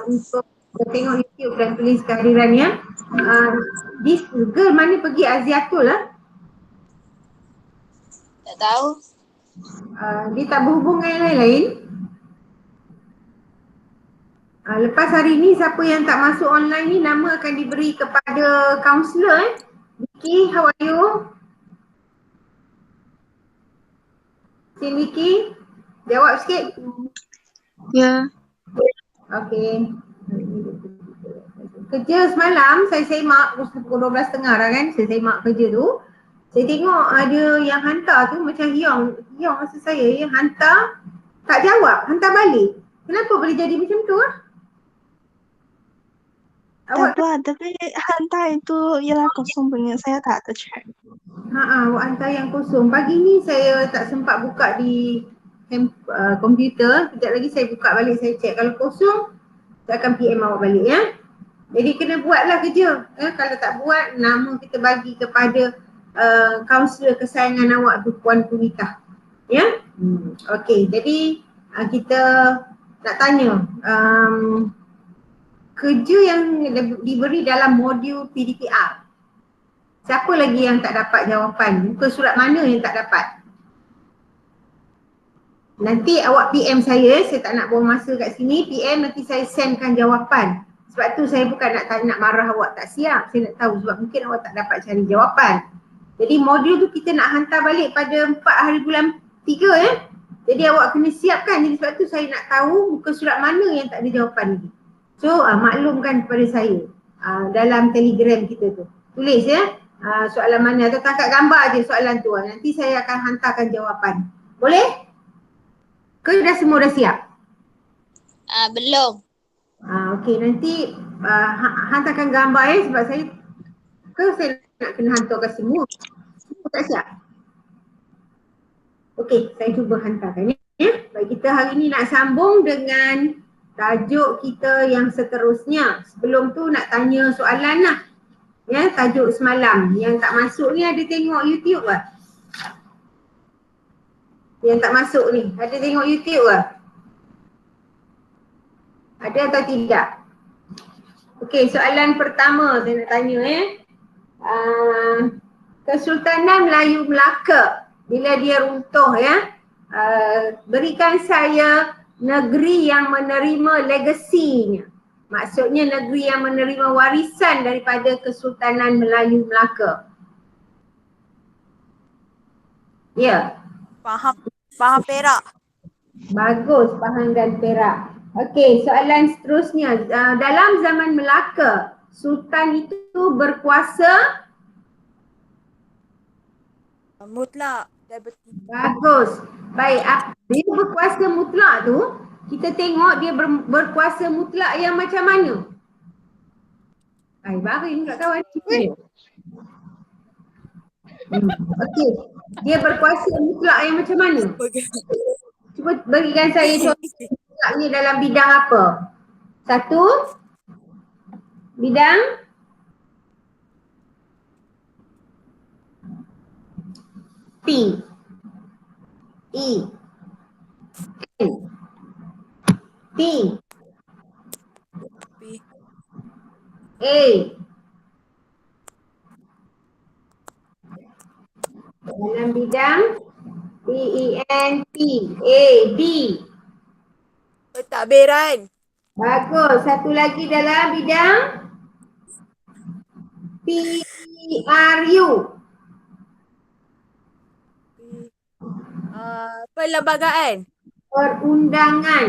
untuk tengok YouTube dan tulis kehadirannya. This girl mana pergi Aziatul lah? Tak tahu. Dia tak berhubung dengan yang lain-lain. Lepas hari ni siapa yang tak masuk online ni nama akan diberi kepada kaunselor Vicky, how are you? Sin Vicky, jawab sikit. Ya. Okay. Kerja semalam saya semak pukul 12.30 dah kan, saya semak kerja tu. Saya tengok ada yang hantar tu macam Hiong masa saya yang hantar tak jawab, hantar balik. Kenapa boleh jadi macam tu ah? Tak tahu, tapi hantar itu ialah kosong punya, saya tak ada check. Awak hantar yang kosong. Pagi ni saya tak sempat buka di komputer. Sekejap lagi saya buka balik, saya check. Kalau kosong, saya akan PM awak balik ya. Jadi kena buatlah kerja. Kalau tak buat, nama kita bagi kepada kaunselor kesayangan awak tu, Puan Punita. Ya? Okey, jadi kita nak tanya. Kerja yang diberi dalam modul PDPR. Siapa lagi yang tak dapat jawapan? Muka surat mana yang tak dapat? Nanti awak PM saya tak nak buang masa kat sini. PM nanti saya sendkan jawapan. Sebab tu saya bukan nak marah awak tak siap. Saya nak tahu sebab mungkin awak tak dapat cari jawapan. Jadi modul tu kita nak hantar balik pada 4 hari bulan 3 ya. Jadi awak kena siapkan. Jadi sebab tu saya nak tahu muka surat mana yang tak ada jawapan lagi. So maklumkan kepada saya dalam Telegram kita tu. Tulis ya. Soalan mana atau tangkap gambar je soalan tu. Nanti saya akan hantarkan jawapan. Boleh? Ke semua dah siap? Belum. Okey, nanti hantarkan gambar ya sebab saya nak kena hantarkan semua. Semua tak siap. Okey, saya cuba hantarkan ya. Baik, kita hari ni nak sambung dengan tajuk kita yang seterusnya. Sebelum tu nak tanya soalan lah. Ya, tajuk semalam. Yang tak masuk ni ada tengok YouTube ke? Yang tak masuk ni, ada tengok YouTube ke? Ada atau tidak? Okey, soalan pertama saya nak tanya Kesultanan Melayu Melaka bila dia runtuh ya, berikan saya negeri yang menerima legasinya. Maksudnya negeri yang menerima warisan daripada Kesultanan Melayu Melaka. Ya. Pahang Perak. Bagus, Pahang dan Perak. Okey, soalan seterusnya. Dalam zaman Melaka, Sultan itu berkuasa mutlak. Bagus. Baik, dia berkuasa mutlak tu, kita tengok dia berkuasa mutlak yang macam mana? Baring kat kawan. Okey. Dia berkuasa mutlak yang macam mana? Cuba berikan saya contoh mutlaknya dalam bidang apa? Satu, bidang P, E, N, T, A. Dalam bidang P, E, N, T, A, B. Pentadbiran. Bagus. Satu lagi dalam bidang P, R, U. Perlembagaan. Perundangan.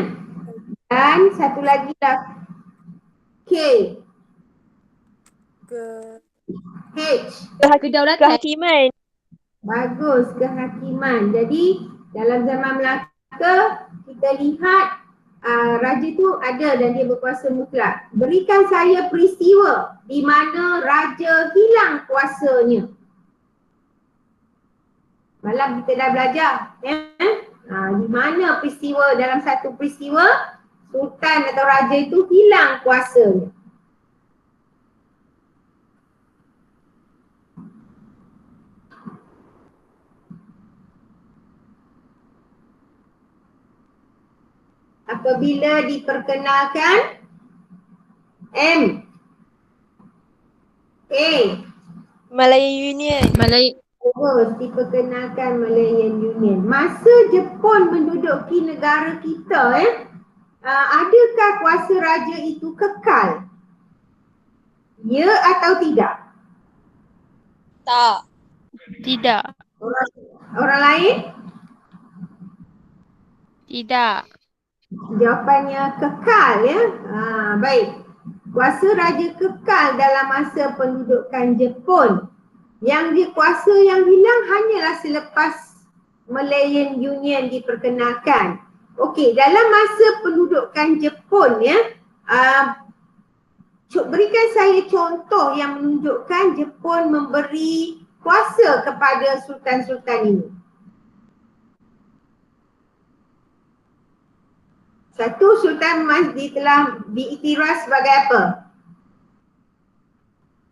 Dan satu lagi dah K, H. Kehakiman. Bagus, kehakiman. Jadi dalam zaman Melaka kita lihat raja tu ada dan dia berkuasa mutlak. Berikan saya peristiwa di mana raja hilang kuasanya. Malam kita dah belajar di mana peristiwa, dalam satu peristiwa sultan atau raja itu hilang kuasanya. Apabila diperkenalkan M. A. Malayan Union. Diperkenalkan Malayan Union. Masa Jepun menduduki negara kita, adakah kuasa raja itu kekal? Ya atau tidak? Tak. Tidak. Orang lain? Tidak. Jawapannya kekal, ya. Baik. Kuasa raja kekal dalam masa pendudukan Jepun. Yang yang hilang hanyalah selepas Malayan Union diperkenalkan. Okey, dalam masa pendudukan Jepun, ya, berikan saya contoh yang menunjukkan Jepun memberi kuasa kepada sultan-sultan ini. Satu, Sultan Mazdi telah diiktiraf sebagai apa?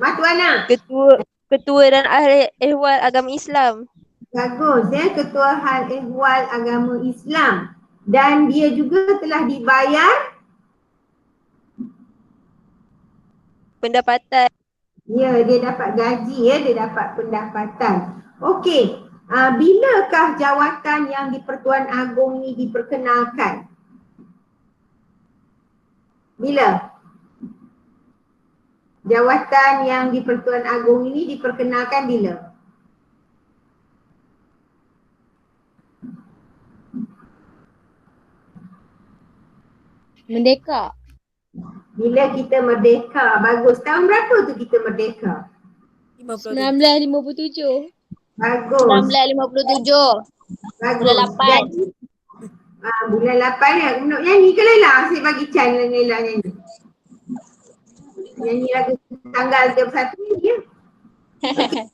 Matuana? Ketua dan ahli ehwal agama Islam. Bagus, ya. Ketua Hal Ehwal Agama Islam. Dan dia juga telah dibayar Pendapatan. ya, dia dapat gaji, ya, dia dapat pendapatan. Okey, bilakah jawatan yang di Pertuan Agong ini diperkenalkan? Bila? Jawatan yang di Pertuan Agong ini diperkenalkan bila? Merdeka. Bila kita merdeka. Bagus. Tahun berapa tu kita merdeka? 1957. Bagus. 1957. Bagus. Bulan 8. Jadi, bulan 8 ya. Nak nyanyi ke Laila? Saya bagi Chan dengan Laila nyanyi. Nyanyi lagu tanggal 31 ni, ya. Okay.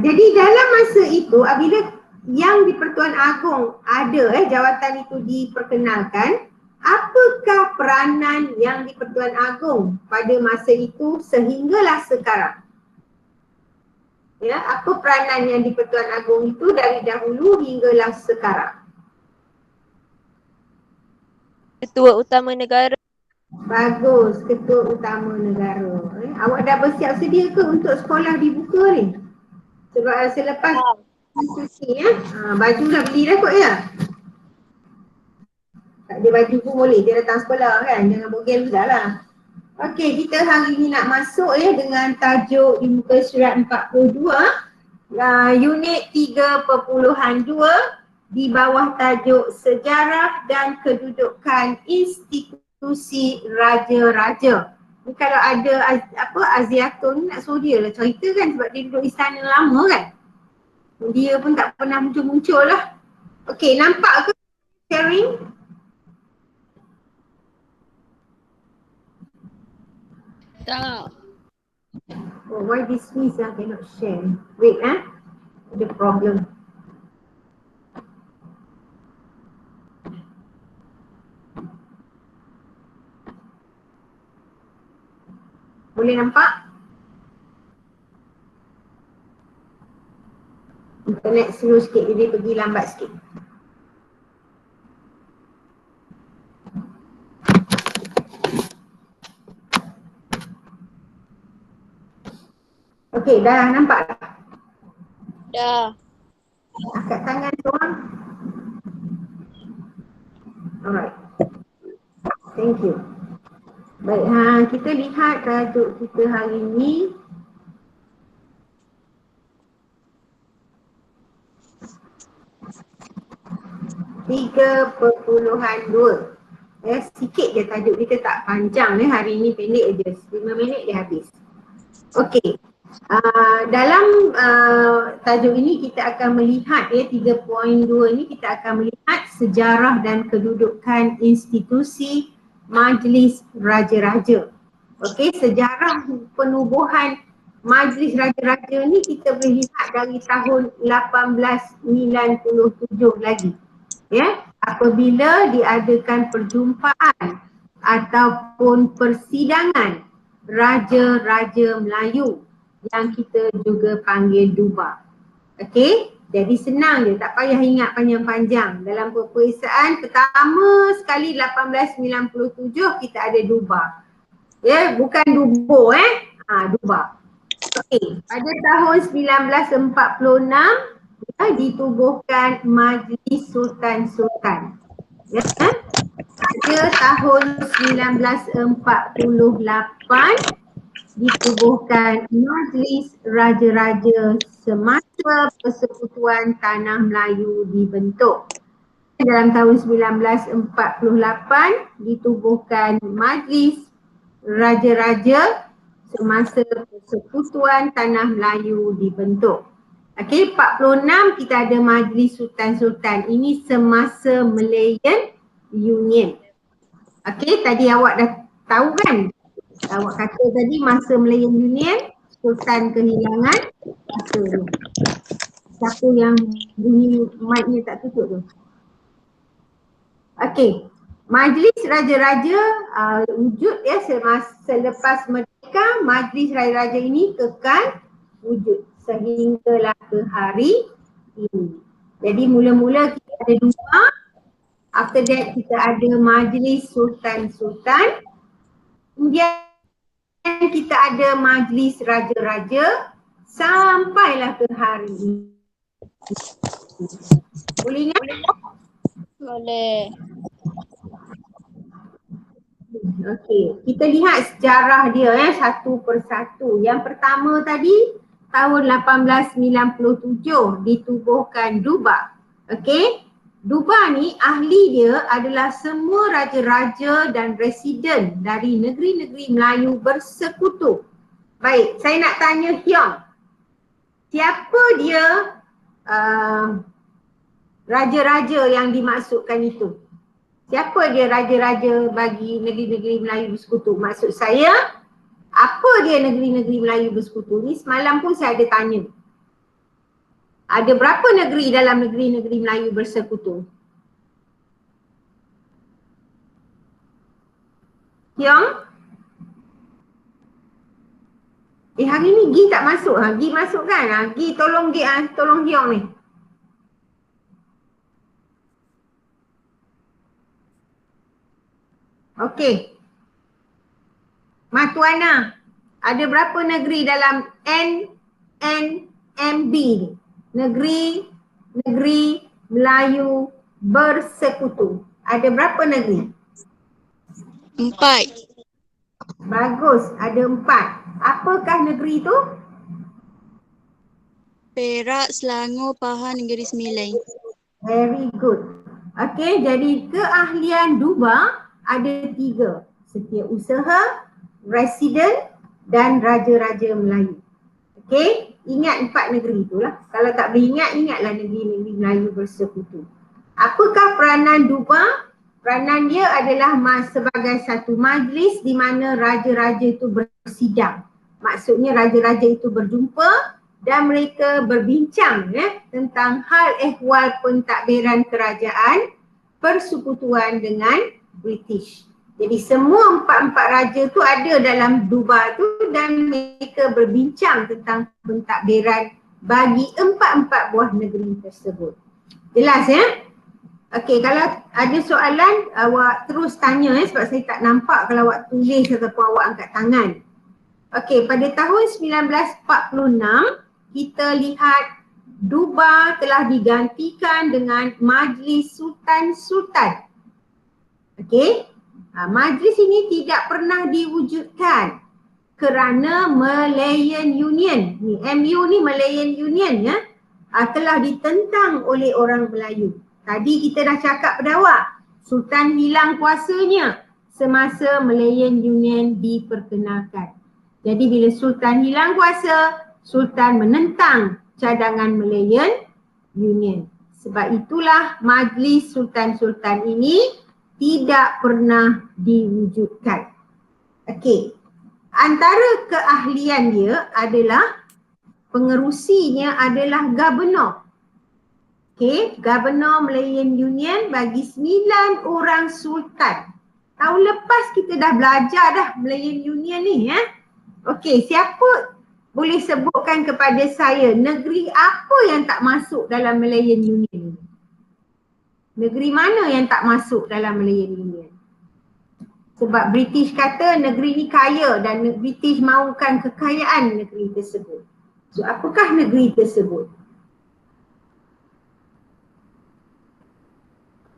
Jadi dalam masa itu, apabila yang di Pertuan Agong ada jawatan itu diperkenalkan, apakah peranan yang di Pertuan Agong pada masa itu sehinggalah sekarang? Ya, apa peranan yang di Pertuan Agong itu dari dahulu hinggalah sekarang? Ketua utama negara. Bagus, ketua utama negara. Awak dah bersiap sedia ke untuk sekolah dibuka ni? Sebab selepas cuti, baju dah beli dah kot, ya? Tak ada baju pun boleh, dia datang sekolah kan, jangan bogel sudah lah. Okey, kita hari ni nak masuk dengan tajuk di muka surat 42, unit 3.2 di bawah tajuk sejarah dan kedudukan institusi raja-raja. Ni kalau ada Aziatun nak suruh dia lah cerita kan, sebab dia duduk istana lama kan. Dia pun tak pernah muncul-muncul lah. Okey, nampak ke sharing? Tak. Oh, why this means I cannot share? Wait, ada problem. Boleh nampak? Internet slow sikit, jadi pergi lambat sikit. Okey, dah nampak tak? Dah. Angkat tangan seorang. Alright. Thank you. Baik, kita lihat tajuk kita hari ini. (3.2). Sikit je tajuk kita, tak panjang hari ini, pendek je. 5 minit dia habis. Okey. Dalam tajuk ini kita akan melihat 3.2 ni kita akan melihat sejarah dan kedudukan institusi Majlis Raja-Raja. Okey, sejarah penubuhan Majlis Raja-Raja ni kita boleh lihat dari tahun 1897 lagi. Ya, apabila diadakan perjumpaan ataupun persidangan Raja-Raja Melayu yang kita juga panggil Duba. Okey, jadi senang je, tak payah ingat panjang-panjang. Dalam peperiksaan pertama sekali 1897 kita ada Duba. Ya, bukan Dubo Duba. Okey, pada tahun 1946 ya, ditubuhkan Majlis Sultan-Sultan. Ya. Pada tahun 1948 ditubuhkan Majlis Raja-Raja semasa Persekutuan Tanah Melayu dibentuk. Dalam tahun 1948 ditubuhkan Majlis Raja-Raja semasa Persekutuan Tanah Melayu dibentuk. Okey, 46 kita ada Majlis Sultan-Sultan. Ini semasa Malayan Union. Okey, tadi awak dah tahu kan? Awak kata tadi masa Malayan Union, Sultan kehilangan masa tu. Siapa yang bunyi mic-nya tak tutup tu? Okey, Majlis Raja-Raja wujud ya selepas merdeka. Majlis Raja-Raja ini kekal wujud sehinggalah ke hari ini. Jadi mula-mula kita ada 2, after that kita ada Majlis Sultan-Sultan, kemudian kita ada Majlis Raja-Raja sampailah ke hari ini. Boleh ingat? Boleh. Okey, kita lihat sejarah dia satu persatu. Yang pertama tadi tahun 1897 ditubuhkan Duba. Okey, Duba ni ahli dia adalah semua raja-raja dan residen dari negeri-negeri Melayu bersekutu. Baik, saya nak tanya Hyong. Siapa dia raja-raja yang dimaksudkan itu? Siapa dia raja-raja bagi negeri-negeri Melayu bersekutu? Maksud saya, apa dia negeri-negeri Melayu bersekutu ni? Semalam pun saya ada tanya. Ada berapa negeri dalam negeri-negeri Melayu bersekutu? Hyong? Hari ni Gi tak masuk ha? Gi masuk kan? Gi tolong tolong Hyong ni. Okey. Matuana, ada berapa negeri dalam NNMB ni? Negeri Melayu bersekutu. Ada berapa negeri? 4. Bagus, ada 4. Apakah negeri tu? Perak, Selangor, Pahang, Negeri Sembilan. Very good. Okey, jadi keahlian Duba ada 3. Setiausaha, residen dan raja-raja Melayu. Okey, ingat 4 negeri itulah. Kalau tak boleh ingat, ingatlah negeri-negeri Melayu bersekutu. Apakah peranan Duba? Peranan dia adalah sebagai satu majlis di mana raja-raja itu bersidang. Maksudnya raja-raja itu berjumpa dan mereka berbincang tentang hal ehwal pentadbiran kerajaan persekutuan dengan British. Jadi semua 4 raja tu ada dalam Duba tu dan mereka berbincang tentang pentadbiran bagi 4 buah negeri tersebut. Jelas ya? Okey, kalau ada soalan awak terus tanya sebab saya tak nampak kalau awak tulis ataupun awak angkat tangan. Okey, pada tahun 1946 kita lihat Duba telah digantikan dengan Majlis Sultan-Sultan. Okey, majlis ini tidak pernah diwujudkan kerana Malayan Union, ni MU ni Malayan Union ya, telah ditentang oleh orang Melayu. Tadi kita dah cakap pada awak, Sultan hilang kuasanya semasa Malayan Union diperkenalkan. Jadi bila Sultan hilang kuasa, Sultan menentang cadangan Malayan Union. Sebab itulah Majlis Sultan-Sultan ini tidak pernah diwujudkan. Okey, antara keahlian dia adalah pengerusinya adalah Gubernur. Okey, Gubernur Malayan Union bagi 9 orang Sultan. Tahun lepas kita dah belajar dah Malayan Union ni ya. Okey, siapa boleh sebutkan kepada saya negeri apa yang tak masuk dalam Malayan Union ni? Negeri mana yang tak masuk dalam Malayan Union? Sebab British kata negeri ni kaya dan British mahukan kekayaan negeri tersebut. So apakah negeri tersebut?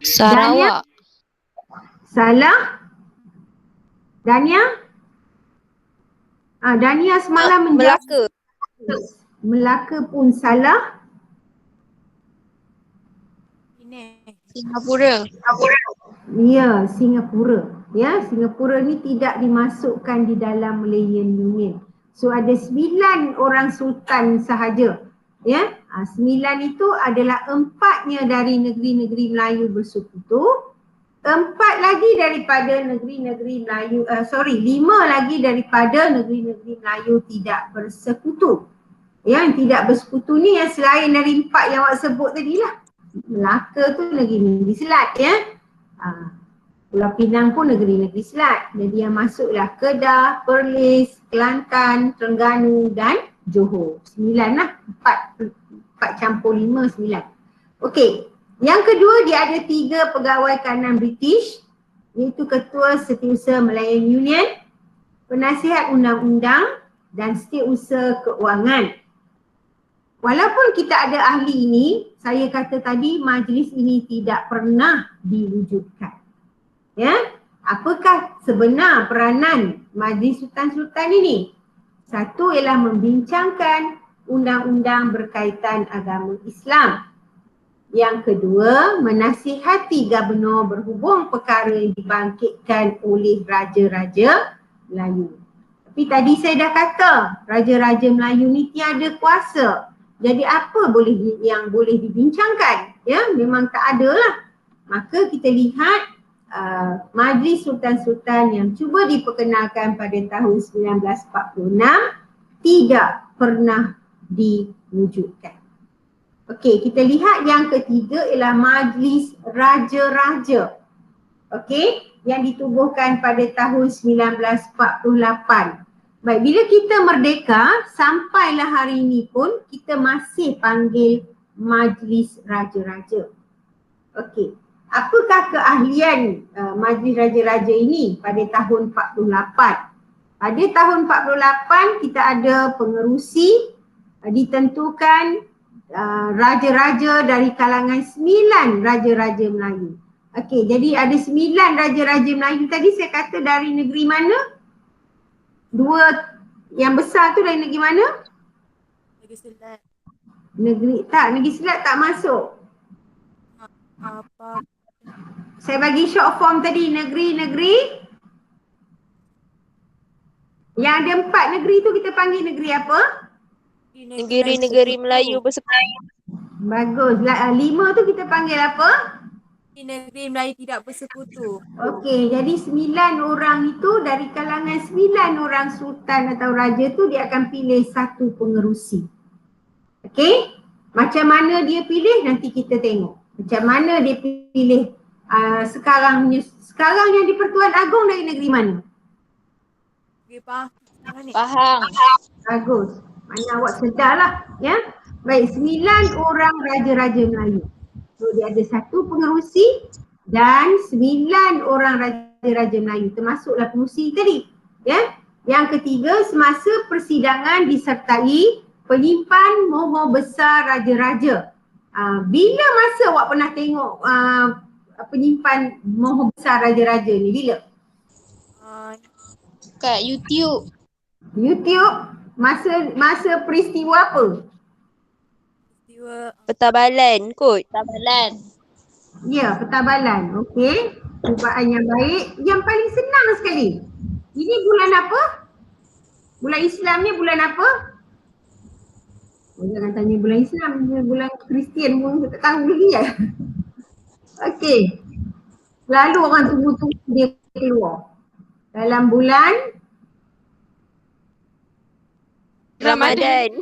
Sarawak. Salah? Dania? Dania semalam menjawab. Melaka. Melaka pun salah. Ini. Singapura. Ya, Singapura. Ya, Singapura ni tidak dimasukkan di dalam Malayan Union. So ada 9 orang sultan sahaja. Ya, 9 itu adalah 4-nya dari negeri-negeri Melayu bersekutu. 4 lagi daripada negeri-negeri Melayu, 5 lagi daripada negeri-negeri Melayu tidak bersekutu. Yang tidak bersekutu ni yang selain dari 4 yang awak sebut tadi lah. Melaka tu negeri-negeri Selat ya. Pulau Pinang pun negeri-negeri Selat. Jadi yang masuklah Kedah, Perlis, Kelantan, Terengganu dan Johor. 9 lah. 4 campur 5, 9. Okey. Yang kedua, dia ada 3 pegawai kanan British, iaitu Ketua Setiausaha Malayan Union, Penasihat Undang-Undang dan Setiausaha Keuangan. Walaupun kita ada ahli ini, saya kata tadi majlis ini tidak pernah diwujudkan. Ya, apakah sebenar peranan majlis sultan-sultan ini? Satu ialah membincangkan undang-undang berkaitan agama Islam. Yang kedua, menasihati gubernur berhubung perkara yang dibangkitkan oleh raja-raja Melayu. Tapi tadi saya dah kata, raja-raja Melayu ni tiada kuasa. Jadi apa yang boleh dibincangkan? Ya, memang tak ada lah. Maka kita lihat majlis sultan-sultan yang cuba diperkenalkan pada tahun 1946 tidak pernah diwujudkan. Okey, kita lihat yang ketiga ialah majlis raja-raja. Okey, yang ditubuhkan pada tahun 1948. Baik, bila kita merdeka, sampailah hari ini pun kita masih panggil majlis raja-raja. Okey, apakah keahlian majlis raja-raja ini pada tahun 48? Pada tahun 48 kita ada pengerusi, ditentukan raja-raja dari kalangan 9 raja-raja Melayu. Okey, jadi ada 9 raja-raja Melayu tadi saya kata dari negeri mana? 2 yang besar tu dari negeri mana? Negeri Selat. Negeri Selat tak masuk. Apa? Saya bagi short form tadi, negeri-negeri. Yang ada 4 negeri tu kita panggil negeri apa? Negeri-negeri Melayu bersekutu. Bagus. 5 tu kita panggil apa? Negeri Melayu tidak bersekutu. Okey, jadi 9 orang itu dari kalangan 9 orang sultan atau raja tu dia akan pilih satu pengerusi. Okey? Macam mana dia pilih nanti kita tengok. Macam mana dia pilih sekarang yang di Pertuan Agong dari negeri mana? Negeri Pahang. Pahang. Bagus. Mana awak sedarlah ya. Baik, 9 orang raja-raja Melayu. So dia ada satu pengerusi dan 9 orang raja-raja Melayu, termasuklah pengerusi tadi. Ya. Yang ketiga, semasa persidangan disertai penyimpan moho besar raja-raja. Bila masa awak pernah tengok penyimpan moho besar raja-raja ni? Bila? Kat YouTube. YouTube? Masa peristiwa apa? Petabalan kot. Tabalan. Ya, petabalan. Okey. Cubaan yang baik. Yang paling senang sekali. Ini bulan apa? Bulan Islam ni bulan apa? Jangan tanya bulan Islam, bulan Kristian pun tak tahu lagi ya. Okey. Lalu orang tunggu-tunggu dia keluar. Dalam bulan Ramadan.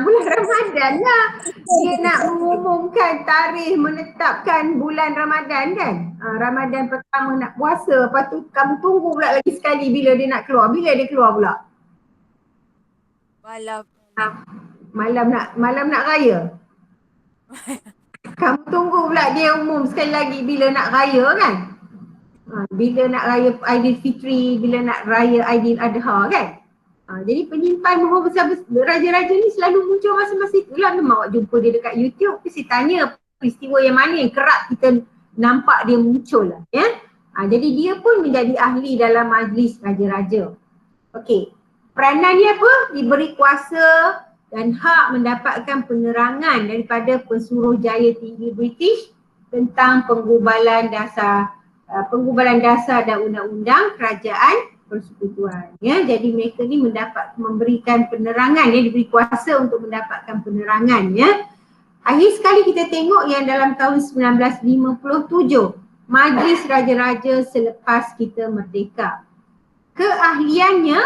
bulan Ramadan lah. Dia nak mengumumkan tarikh menetapkan bulan Ramadan kan. Ramadan pertama nak puasa. Lepas tu kamu tunggu pula lagi sekali bila dia nak keluar. Bila dia keluar pula? Malam nak raya. Kamu tunggu pula dia umum sekali lagi bila nak raya kan. Bila nak raya Aidilfitri, bila nak raya Aidiladha kan. Jadi penyimpan mohon besar-besar raja-raja ni selalu muncul masa-masa itulah. Memang awak jumpa dia dekat YouTube, mesti tanya peristiwa yang mana yang kerap kita nampak dia muncul lah ya. Jadi dia pun menjadi ahli dalam majlis raja-raja. Okey, peranan dia apa? Diberi kuasa dan hak mendapatkan penerangan daripada Pesuruhjaya Tinggi British tentang penggubalan dasar dan undang-undang kerajaan persekutuan ya. Jadi mereka ni memberikan penerangan ya, diberi kuasa untuk mendapatkan penerangan ya. Akhir sekali kita tengok yang dalam tahun 1957 Majlis Raja-Raja selepas kita merdeka. Keahliannya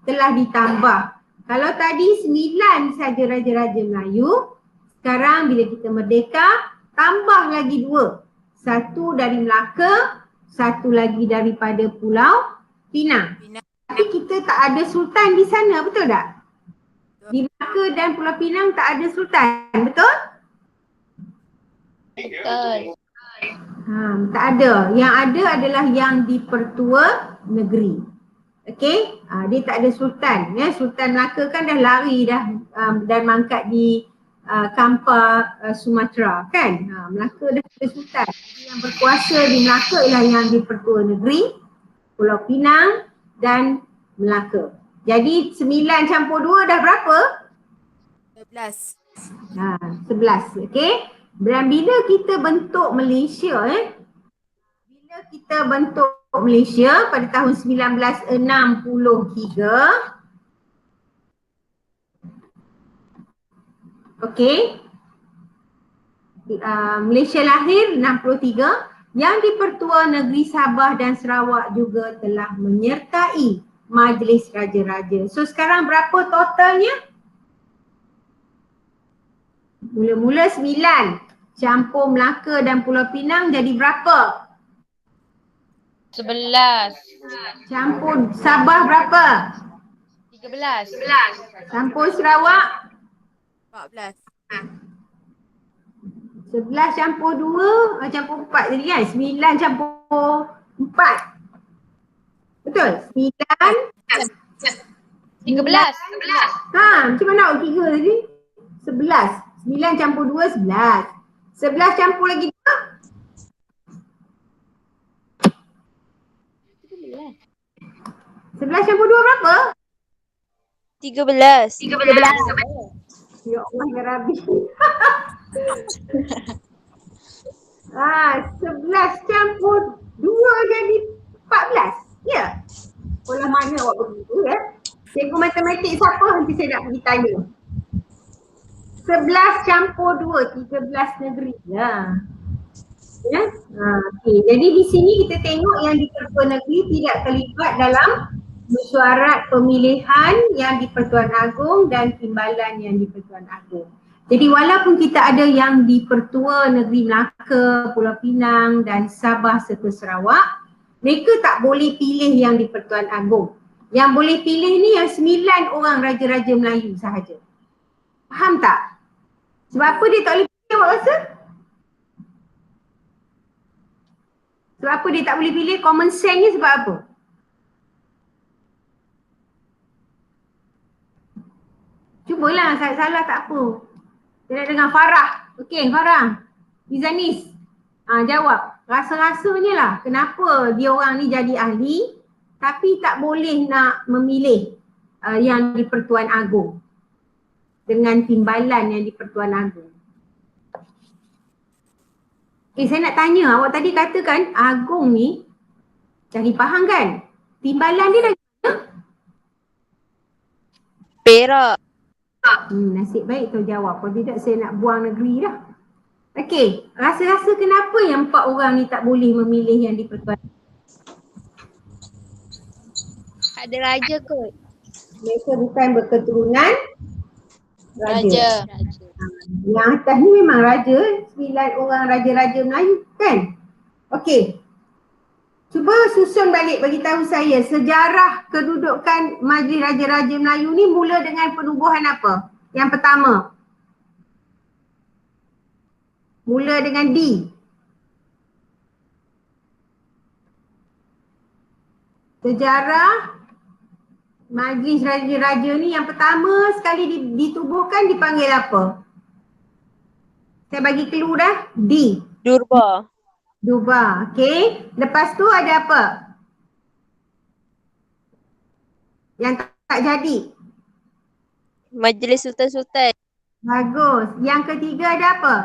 telah ditambah. Kalau tadi 9 saja Raja-Raja Melayu, sekarang bila kita merdeka tambah lagi 2. Satu dari Melaka, satu lagi daripada Pulau Pinang. Tapi kita tak ada sultan di sana, betul tak? Di Melaka dan Pulau Pinang tak ada sultan, betul? Betul. Tak ada. Yang ada adalah yang di Pertua Negeri. Okey, dia tak ada sultan. Ya, Sultan Melaka kan dah lari dah dan mangkat di Kampar Sumatera kan. Melaka dah ada sultan. Yang berkuasa di Melaka ialah yang di Pertua Negeri, Pulau Pinang dan Melaka. Jadi 9 campur 2 dah berapa? 11. 11. Okey. Dan bila kita bentuk Malaysia bila kita bentuk Malaysia pada tahun 1963, okey, Malaysia lahir 63, yang di Pertua Negeri Sabah dan Sarawak juga telah menyertai Majlis Raja-Raja. So sekarang berapa totalnya? Mula-mula 9 campur Melaka dan Pulau Pinang jadi berapa? 11. Campur Sabah berapa? 13. Campur Sarawak? 14. 11 campur 2, campur 4 jadi kan? 9 campur 4. Betul? 9. 13. Macam mana awak kira tadi? 11. 9 campur 2, 11. 11 campur lagi 2? 11 campur 2 berapa? 13. Ya Allah, ya Rabbi. 11 campur 2 jadi 14. Ya. Pola mana awak begitu ya? Cikgu matematik siapa nanti saya nak pergi tanya. 11 campur 2, 13 negeri. Ya. Okay. Jadi di sini kita tengok yang di Pertua Negeri tidak terlibat dalam mesyuarat pemilihan yang di Pertuan Agong dan timbalan yang di Pertuan Agong. Jadi walaupun kita ada yang di Pertua Negeri Melaka, Pulau Pinang dan Sabah serta Sarawak, mereka tak boleh pilih yang di Pertuan Agong. Yang boleh pilih ni yang 9 orang Raja-Raja Melayu sahaja. Faham tak? Sebab apa dia tak boleh pilih awak rasa? Sebab apa dia tak boleh pilih? Common sense ni sebab apa? Cubalah, salah tak apa. Saya nak dengar Farah. Okey, Farah. Izanis. Jawab. Rasa-rasanya lah kenapa dia orang ni jadi ahli tapi tak boleh nak memilih yang di Pertuan Agong dengan timbalan yang di Pertuan Agong. Saya nak tanya, awak tadi katakan Agong ni cari Pahang kan? Timbalan dia dah Perak. nasib baik kau jawab. Kalau tidak saya nak buang negeri dah. Okey, rasa-rasa kenapa yang 4 orang ni tak boleh memilih yang di Pertuan? Ada raja kot. Mereka bukan berketurunan raja. Raja. Yang atas ni memang raja, 9 orang raja-raja Melayu kan? Okey. Cuba susun balik bagi tahu saya sejarah kedudukan Majlis Raja-Raja Melayu ni mula dengan penubuhan apa? Yang pertama. Mula dengan D. Sejarah Majlis Raja-Raja ni yang pertama sekali ditubuhkan dipanggil apa? Saya bagi clue dah. D. Durba. Durba. Okay. Lepas tu ada apa? Yang tak jadi. Majlis Sultan-Sultan. Bagus. Yang ketiga ada apa?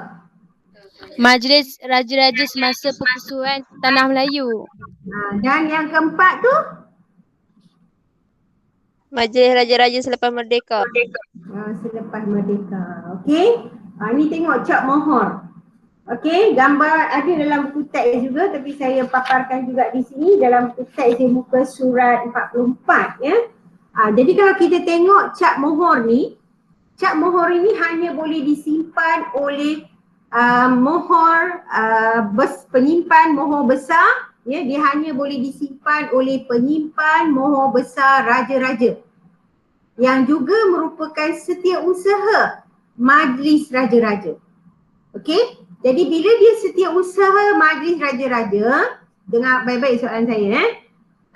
Majlis Raja-Raja semasa perkusuhan Tanah Melayu. Dan yang keempat tu? Majlis Raja-Raja selepas merdeka. Selepas merdeka. Okey. Ni tengok Cap Mohor. Okey, gambar ada dalam buku teks juga tapi saya paparkan juga di sini dalam buku teks di muka surat 44 ya. Jadi kalau kita tengok Cap Mohor ni, Cap Mohor ini hanya boleh disimpan oleh penyimpan mohor besar, ya, dia hanya boleh disimpan oleh penyimpan mohor besar raja-raja yang juga merupakan setiausaha Majlis Raja-Raja. Okey, jadi bila dia setiausaha Majlis Raja-Raja, dengar baik-baik soalan saya,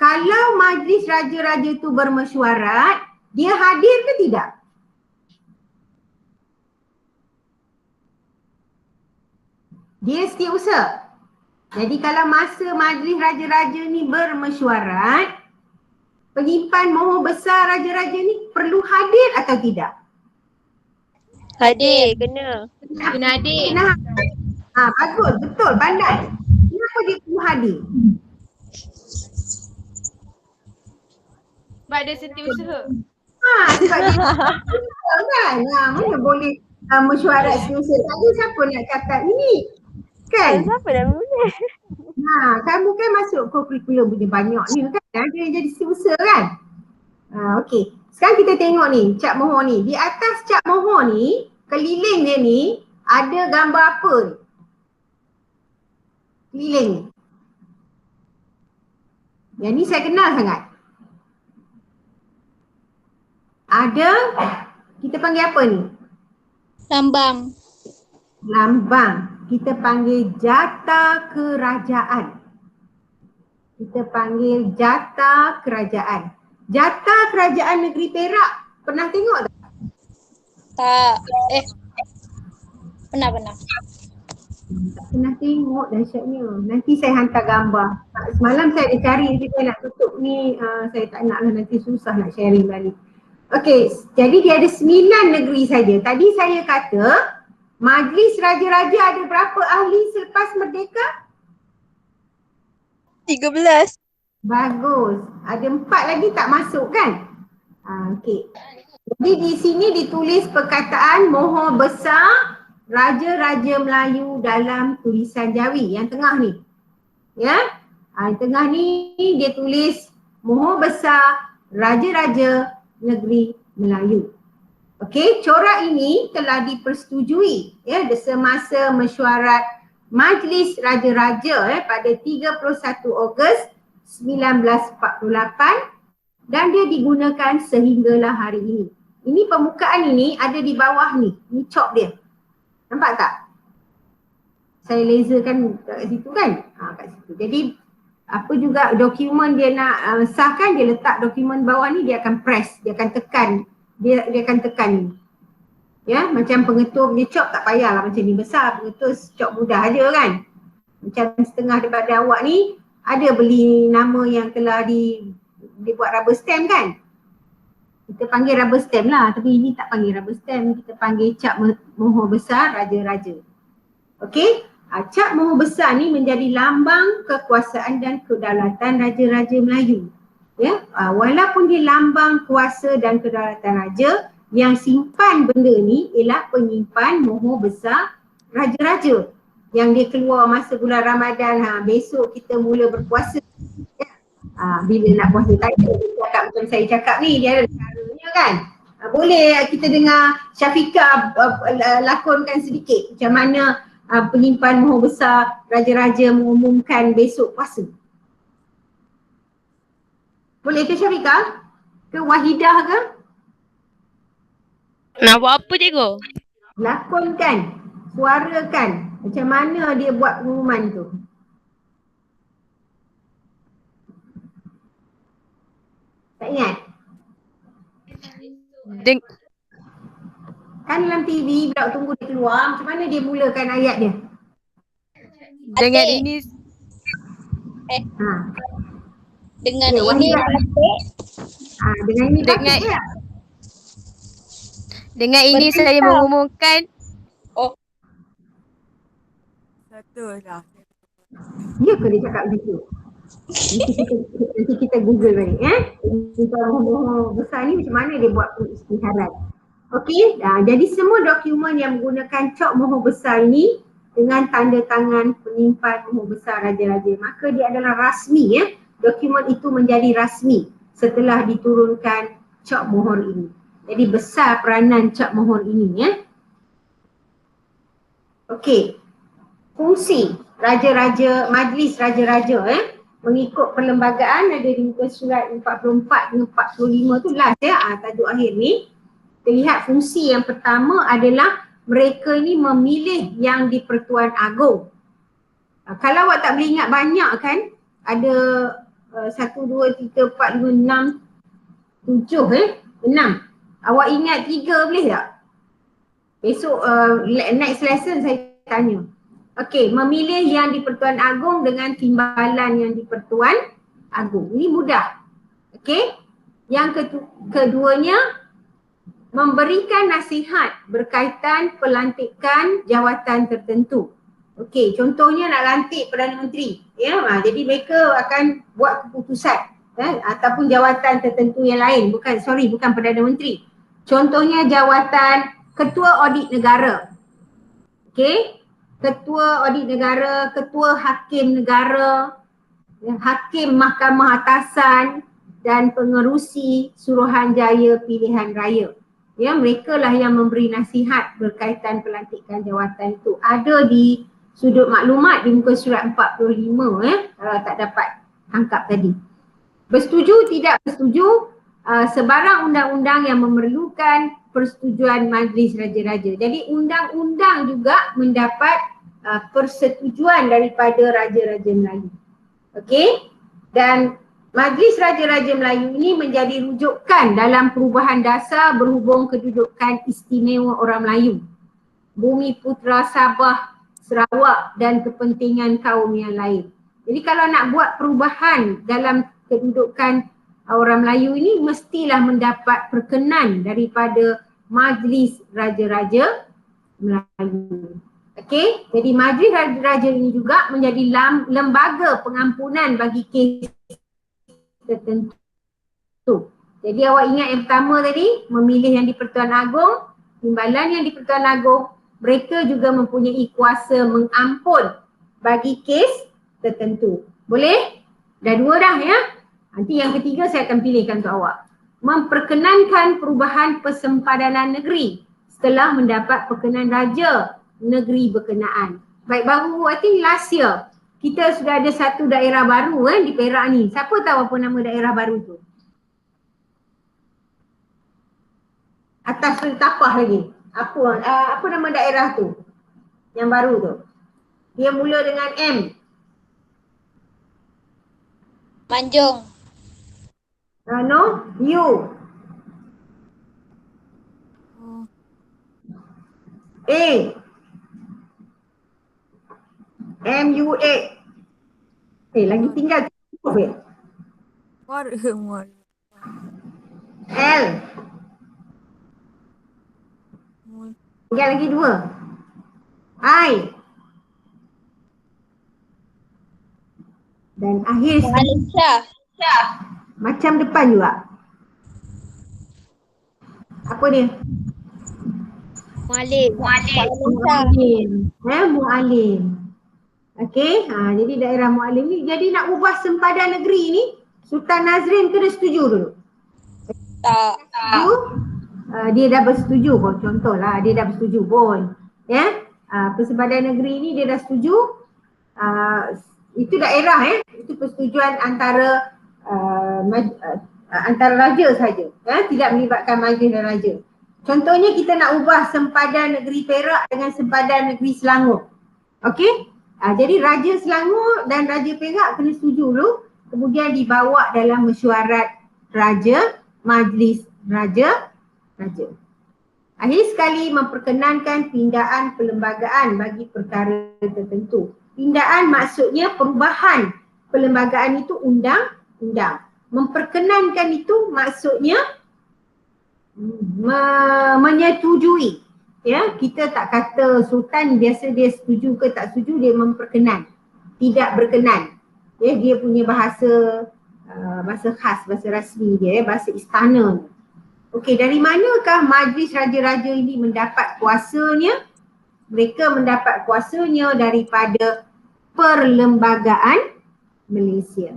kalau Majlis Raja-Raja tu bermesyuarat, dia hadir ke tidak? Dia setiausaha. Jadi kalau masa Majlis Raja-Raja ni bermesyuarat, penyimpan mohor besar raja-raja ni perlu hadir atau tidak? Hadir, kena. Kena hadir. Bagus, betul, pandai. Kenapa dia perlu hadir? Sebab dia setiausaha. Sebab dia kan, mana boleh mesyuarat setiausaha. Tadi siapa nak cakap ini? Kan? Siapa dah boleh? Kan bukan masuk kurikulum punya banyak ni kan, ada yang jadi setiausaha kan? Okey, sekarang kita tengok ni Cap Mohor ni. Di atas Cap Mohor ni, keliling dia ni ada gambar apa ni? Keliling ni. Yang ni saya kenal sangat. Ada, kita panggil apa ni? Lambang. Lambang. Kita panggil jata kerajaan. Kita panggil jata kerajaan. Jata kerajaan negeri Perak. Pernah tengok tak? Tak. Pernah. Tak pernah tengok, dahsyatnya. Nanti saya hantar gambar. Semalam saya ada cari, tapi saya nak tutup ni. Saya tak nak lah, nanti susah nak sharing balik. Okey, jadi dia ada 9 negeri saja. Tadi saya kata Majlis Raja-Raja ada berapa ahli selepas merdeka? 13. Bagus. Ada 4 lagi tak masuk kan? Okey. Jadi di sini ditulis perkataan mohor besar Raja-Raja Melayu dalam tulisan Jawi yang tengah ni. Ya? Yang tengah ni dia tulis mohor besar Raja-Raja Negeri Melayu. Okey, corak ini telah dipersetujui ya semasa mesyuarat Majlis Raja-Raja pada 31 Ogos 1948 dan dia digunakan sehinggalah hari ini. Ini permukaan ini ada di bawah ni, ni cop dia. Nampak tak? Saya laserkan kat situ kan? Kat situ. Jadi apa juga dokumen dia nak sahkan, dia letak dokumen bawah ni, dia akan press, dia akan tekan. Dia akan tekan ni. Ya, macam pengetur punya cop tak payahlah macam ni besar, pengetur cop mudah aja kan. Macam setengah daripada awak ni ada beli nama yang telah dibuat rubber stamp kan. Kita panggil rubber stamp lah, tapi ini tak panggil rubber stamp, kita panggil cap mohor besar raja-raja. Okey, cap mohor besar ni menjadi lambang kekuasaan dan kedaulatan raja-raja Melayu. Ya, walaupun dia lambang kuasa dan kedaulatan raja, yang simpan benda ni ialah penyimpan mohor besar raja-raja yang dia keluar masa bulan Ramadan. Besok kita mula berpuasa. Ya. Bila nak puasa tadi cakap macam saya cakap ni, dia ada caranya kan. Boleh kita dengar Syafiqah lakonkan sedikit macam mana penyimpan mohor besar raja-raja mengumumkan besok puasa. Boleh ke Syafiqah? Ke Wahidah ke? Nak buat apa cikgu? Lakonkan, suarakan macam mana dia buat pengumuman tu. Tak ingat? Deng Kan dalam TV budak tunggu dia keluar, macam mana dia mulakan ayat dia? dengan Adik. ini Ha. Dengan Ya, ini Wahida. adik Dengan ini Dengan- patut tak? dengan ini Berpisah. saya mengumumkan Betul lah. Ya ke dia cakap begitu? Nanti kita Google balik Kita mohon besar ni macam mana dia buat pengisytiharan. Okey, jadi semua dokumen yang menggunakan cok mohon besar ini dengan tanda tangan penyimpan mohon besar raja-raja, maka dia adalah rasmi dokumen itu menjadi rasmi setelah diturunkan cok mohon ini. Jadi besar peranan cok mohon ini Okey. Fungsi raja-raja, majlis raja-raja mengikut perlembagaan ada di muka surat 44 dan 45 tu last tajuk akhir ni. Kita lihat fungsi yang pertama adalah mereka ni memilih yang di Pertuan Agong. Kalau awak tak boleh ingat banyak kan, ada 1, 2, 3, 4, 5, 6, 7 6. Awak ingat 3 boleh tak? Besok next lesson saya tanya. Okey, memilih yang di Pertuan Agong dengan timbalan yang di Pertuan Agong. Ini mudah. Okey. Yang keduanya memberikan nasihat berkaitan pelantikan jawatan tertentu. Okey, contohnya nak lantik Perdana Menteri. Jadi mereka akan buat keputusan ataupun jawatan tertentu yang lain. Bukan Perdana Menteri. Contohnya jawatan Ketua Audit Negara. Okey. Ketua Audit Negara, Ketua Hakim Negara, Hakim Mahkamah Atasan dan Pengerusi Suruhanjaya Pilihan Raya. Mereka lah yang memberi nasihat berkaitan pelantikan jawatan itu. Ada di sudut maklumat di muka surat 45 kalau tak dapat tangkap tadi. Bersetuju, tidak bersetuju, sebarang undang-undang yang memerlukan persetujuan Majlis Raja-Raja. Jadi undang-undang juga mendapat persetujuan daripada Raja-Raja Melayu. Okey? Dan Majlis Raja-Raja Melayu ini menjadi rujukan dalam perubahan dasar berhubung kedudukan istimewa orang Melayu, Bumi Putera Sabah, Sarawak dan kepentingan kaum yang lain. Jadi kalau nak buat perubahan dalam kedudukan orang Melayu ini mestilah mendapat perkenan daripada Majlis Raja-Raja Melayu. Okey, jadi Majlis Raja-Raja ini juga menjadi lembaga pengampunan bagi kes tertentu. Jadi awak ingat yang pertama tadi, memilih yang di Pertuan Agong, timbalan yang di Pertuan Agong, mereka juga mempunyai kuasa mengampun bagi kes tertentu. Boleh? Dah 2 dah ya. Nanti yang ketiga saya akan pilihkan untuk awak. Memperkenankan perubahan persempadanan negeri setelah mendapat perkenan raja negeri berkenaan. Baik, baru I think last year kita sudah ada satu daerah baru di Perak ni. Siapa tahu apa nama daerah baru tu? Atas tu tapah lagi. Apa nama daerah tu? Yang baru tu. Dia mula dengan M. Manjung. No, U. A. M-U-A. Lagi tinggal cukup Muara. L. Tinggal lagi 2. I. Dan akhir Malaysia. macam depan juga. Apa dia? Mualim. Mu'alim. Mu'alim. Okey, jadi daerah Mu'alim ni, jadi nak ubah sempadan negeri ni, Sultan Nazrin kena setuju dulu. Tak. Setuju, dia dah bersetuju pun, contohlah dia dah bersetuju pun. Persempadan negeri ni dia dah setuju, itu daerah itu persetujuan antara antara raja saja, tidak melibatkan majlis dan raja. Contohnya kita nak ubah sempadan negeri Perak dengan sempadan negeri Selangor. Okey? Jadi Raja Selangor dan Raja Perak kena setuju dulu, kemudian dibawa dalam mesyuarat raja, majlis raja. Akhir sekali, memperkenankan pindaan perlembagaan bagi perkara tertentu. Pindaan maksudnya perubahan perlembagaan itu undang-undang. Memperkenankan itu maksudnya menyetujui. Ya, kita tak kata sultan biasa dia setuju ke tak setuju, dia memperkenan. Tidak berkenan. Ya, dia punya bahasa bahasa khas, bahasa rasmi dia, bahasa istana. Okey, dari manakah majlis raja-raja ini mendapat kuasanya? Mereka mendapat kuasanya daripada Perlembagaan Malaysia.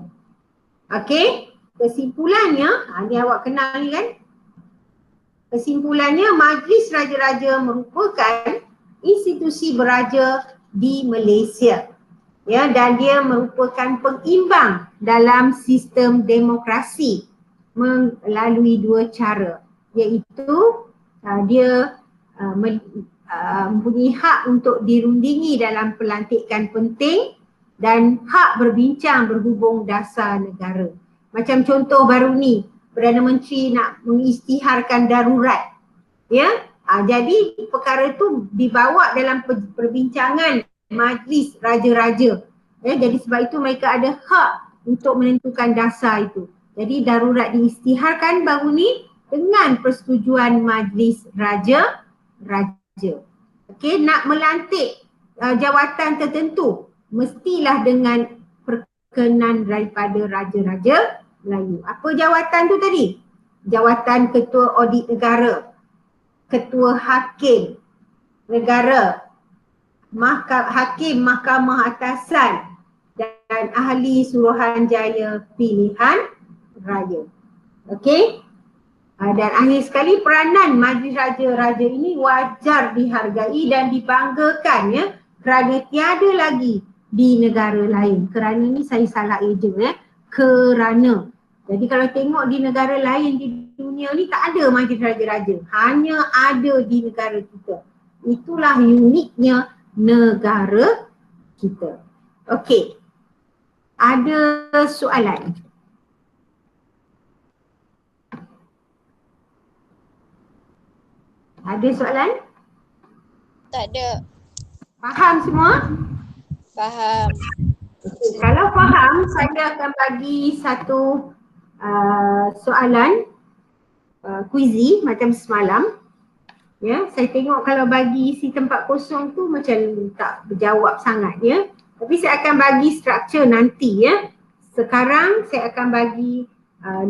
Okey, kesimpulannya, ni awak kenal ni kan? Kesimpulannya, Majlis Raja-Raja merupakan institusi beraja di Malaysia. Ya, dan dia merupakan pengimbang dalam sistem demokrasi melalui dua cara, iaitu dia mempunyai hak untuk dirundingi dalam pelantikan penting dan hak berbincang berhubung dasar negara. Macam contoh baru ni, Perdana Menteri nak mengisytiharkan darurat. Ya, jadi perkara itu dibawa dalam perbincangan majlis raja-raja. Ya, jadi sebab itu mereka ada hak untuk menentukan dasar itu. Jadi darurat diisytiharkan baru ni dengan persetujuan majlis raja-raja. Okey, nak melantik jawatan tertentu mestilah dengan perkenan daripada raja-raja Melayu. Apa jawatan tu tadi? Jawatan Ketua Audit Negara, Ketua Hakim Negara, Hakim Mahkamah Atasan dan Ahli Suruhanjaya Pilihan Raya. Okey? Dan akhir sekali, peranan Majlis Raja-Raja ini wajar dihargai dan dibanggakan, ya, kerana tiada lagi di negara lain. Kerana ni saya salah eja, ya. Kerana. Jadi kalau tengok di negara lain di dunia ni tak ada Majlis Raja-Raja. Hanya ada di negara kita. Itulah uniknya negara kita. Okey. Ada soalan? Ada soalan? Tak ada. Faham semua? Faham. Okay, kalau faham, saya akan bagi satu soalan kuizi macam semalam. Ya, saya tengok kalau bagi isi tempat kosong tu macam tak berjawab sangat, ya. Tapi saya akan bagi struktur nanti, ya. Sekarang saya akan bagi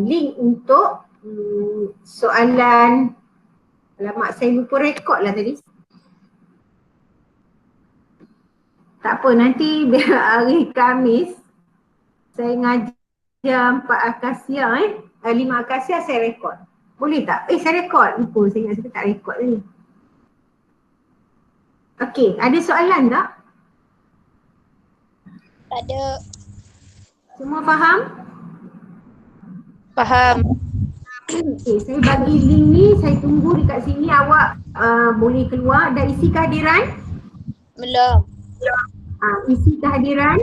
link untuk soalan. Alamak, saya lupa rekod lah tadi. Tak apa, nanti hari Khamis saya ngajar 4 akasia, 5 akasia saya rekod. Boleh tak? Saya rekod. Lupa, saya ingat saya tak rekod tadi. Okey, ada soalan tak? Tak ada. Semua faham? Faham. Okey, saya bagi link ni, saya tunggu dekat sini, awak boleh keluar. Dah isi kehadiran? Belum. Isi kehadiran.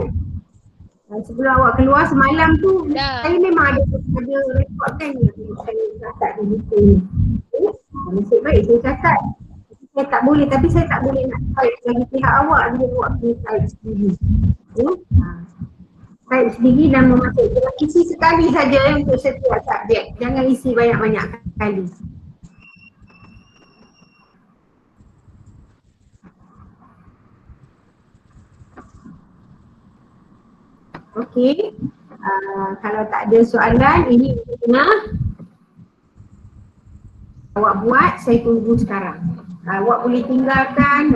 Sebelum awak keluar semalam tu, Dah. saya memang ada rekod kan yang saya catat di buku ni. Nasib baik saya catat. Saya tak boleh, tapi saya tak boleh nak type bagi pihak awak, dia buat punya type sendiri. Type sendiri dan memasukkan. Isi sekali saja untuk setiap subjek. Jangan isi banyak-banyak kali. Okey, kalau tak ada soalan, ini tengah awak buat, saya tunggu sekarang. Awak boleh tinggalkan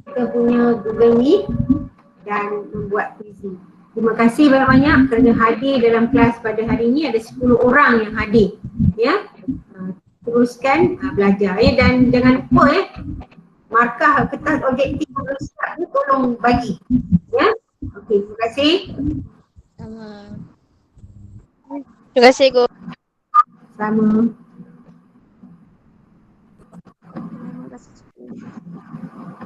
kita punya Google Meet dan membuat quizing. Terima kasih banyak-banyak kerana hadir dalam kelas pada hari ini. Ada 10 orang yang hadir. Ya, teruskan belajar, ya, dan jangan lupa, ya, markah kertas objektif ni tolong bagi. Ya. Okey, terima kasih. Terima kasih, Guru. Sama.